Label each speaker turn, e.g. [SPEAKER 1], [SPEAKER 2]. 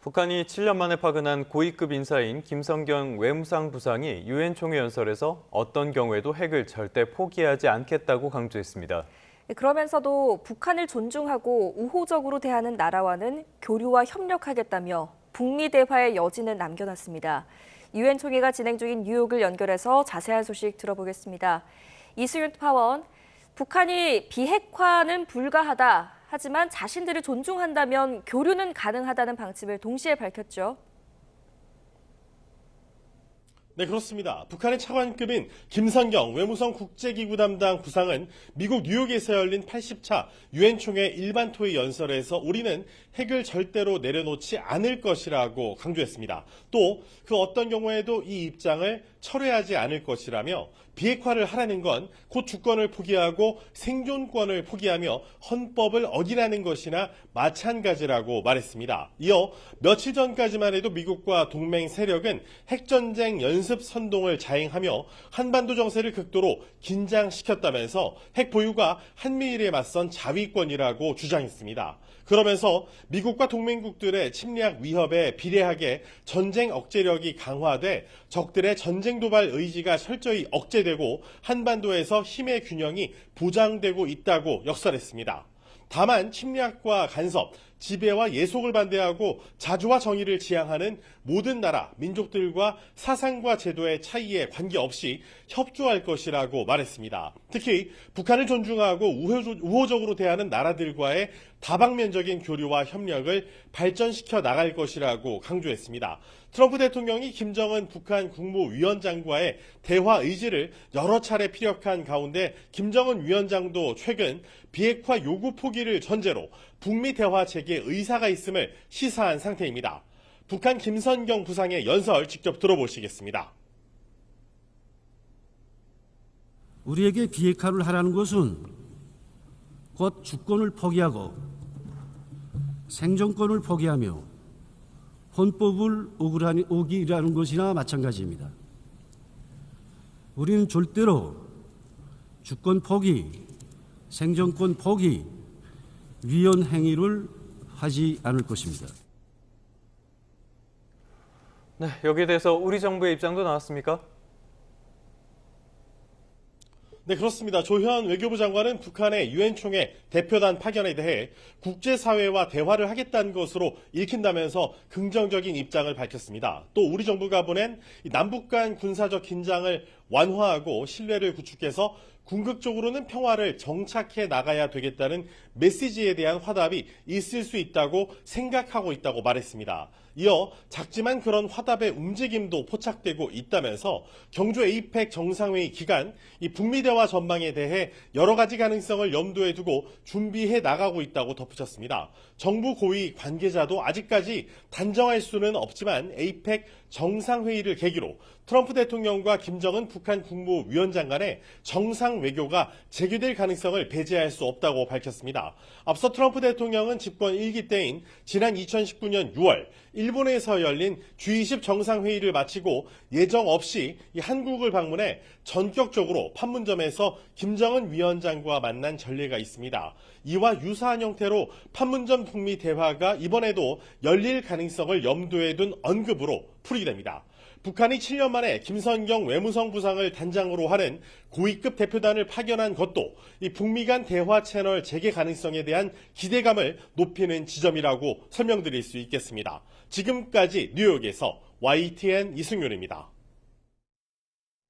[SPEAKER 1] 북한이 7년 만에 파견한 고위급 인사인 김성경 외무상 부상이 유엔 총회 연설에서 어떤 경우에도 핵을 절대 포기하지 않겠다고 강조했습니다.
[SPEAKER 2] 그러면서도 북한을 존중하고 우호적으로 대하는 나라와는 교류와 협력하겠다며 북미 대화의 여지는 남겨놨습니다. 유엔 총회가 진행 중인 뉴욕을 연결해서 자세한 소식 들어보겠습니다. 이승윤 파원, 북한이 비핵화는 불가하다. 하지만 자신들을 존중한다면 교류는 가능하다는 방침을 동시에 밝혔죠.
[SPEAKER 3] 네, 그렇습니다. 북한의 차관급인 김성경 외무성 국제기구 담당 부상은 미국 뉴욕에서 열린 80차 유엔 총회 일반 토의 연설에서 우리는 핵을 절대로 내려놓지 않을 것이라고 강조했습니다. 또 그 어떤 경우에도 이 입장을 철회하지 않을 것이라며 비핵화를 하라는 건 곧 주권을 포기하고 생존권을 포기하며 헌법을 어기라는 것이나 마찬가지라고 말했습니다. 이어 며칠 전까지만 해도 미국과 동맹 세력은 핵전쟁 연습 선동을 자행하며 한반도 정세를 극도로 긴장시켰다면서 핵 보유가 한미일에 맞선 자위권이라고 주장했습니다. 그러면서 미국과 동맹국들의 침략 위협에 비례하게 전쟁 억제력이 강화돼 적들의 전쟁 도발 의지가 철저히 억제되고 한반도에서 힘의 균형이 보장되고 있다고 역설했습니다. 다만 침략과 간섭, 지배와 예속을 반대하고 자주와 정의를 지향하는 모든 나라, 민족들과 사상과 제도의 차이에 관계없이 협조할 것이라고 말했습니다. 특히 북한을 존중하고 우호적으로 대하는 나라들과의 다방면적인 교류와 협력을 발전시켜 나갈 것이라고 강조했습니다. 트럼프 대통령이 김정은 북한 국무위원장과의 대화 의지를 여러 차례 피력한 가운데 김정은 위원장도 최근 비핵화 요구 포기를 전제로 북미 대화 재개 의사가 있음을 시사한 상태입니다. 북한 김성경 부상의 연설 직접 들어보시겠습니다.
[SPEAKER 4] 우리에게 비핵화를 하라는 것은 곧 주권을 포기하고 생존권을 포기하며 헌법을 어기라는 것이나 마찬가지입니다. 우리는 절대로 주권 포기, 생존권 포기, 위헌 행위를 하지 않을 것입니다.
[SPEAKER 1] 네, 여기에 대해서 우리 정부의 입장도 나왔습니까?
[SPEAKER 3] 네, 그렇습니다. 조현 외교부 장관은 북한의 유엔 총회 대표단 파견에 대해 국제사회와 대화를 하겠다는 것으로 읽힌다면서 긍정적인 입장을 밝혔습니다. 또 우리 정부가 보낸 남북 간 군사적 긴장을 완화하고 신뢰를 구축해서 궁극적으로는 평화를 정착해 나가야 되겠다는 메시지에 대한 화답이 있을 수 있다고 생각하고 있다고 말했습니다. 이어 작지만 그런 화답의 움직임도 포착되고 있다면서 경주 에이펙 정상회의 기간 이 북미 대화 전망에 대해 여러 가지 가능성을 염두에 두고 준비해 나가고 있다고 덧붙였습니다. 정부 고위 관계자도 아직까지 단정할 수는 없지만 에이펙 정상회의를 계기로 트럼프 대통령과 김정은 북한 국무위원장 간의 정상 외교가 재개될 가능성을 배제할 수 없다고 밝혔습니다. 앞서 트럼프 대통령은 집권 1기 때인 지난 2019년 6월 일본에서 열린 G20 정상회의를 마치고 예정 없이 한국을 방문해 전격적으로 판문점에서 김정은 위원장과 만난 전례가 있습니다. 이와 유사한 형태로 판문점 북미 대화가 이번에도 열릴 가능성을 염두에 둔 언급으로 풀이됩니다. 북한이 7년 만에 김성경 외무성 부상을 단장으로 하는 고위급 대표단을 파견한 것도 이 북미 간 대화 채널 재개 가능성에 대한 기대감을 높이는 지점이라고 설명드릴 수 있겠습니다. 지금까지 뉴욕에서 YTN 이승윤입니다.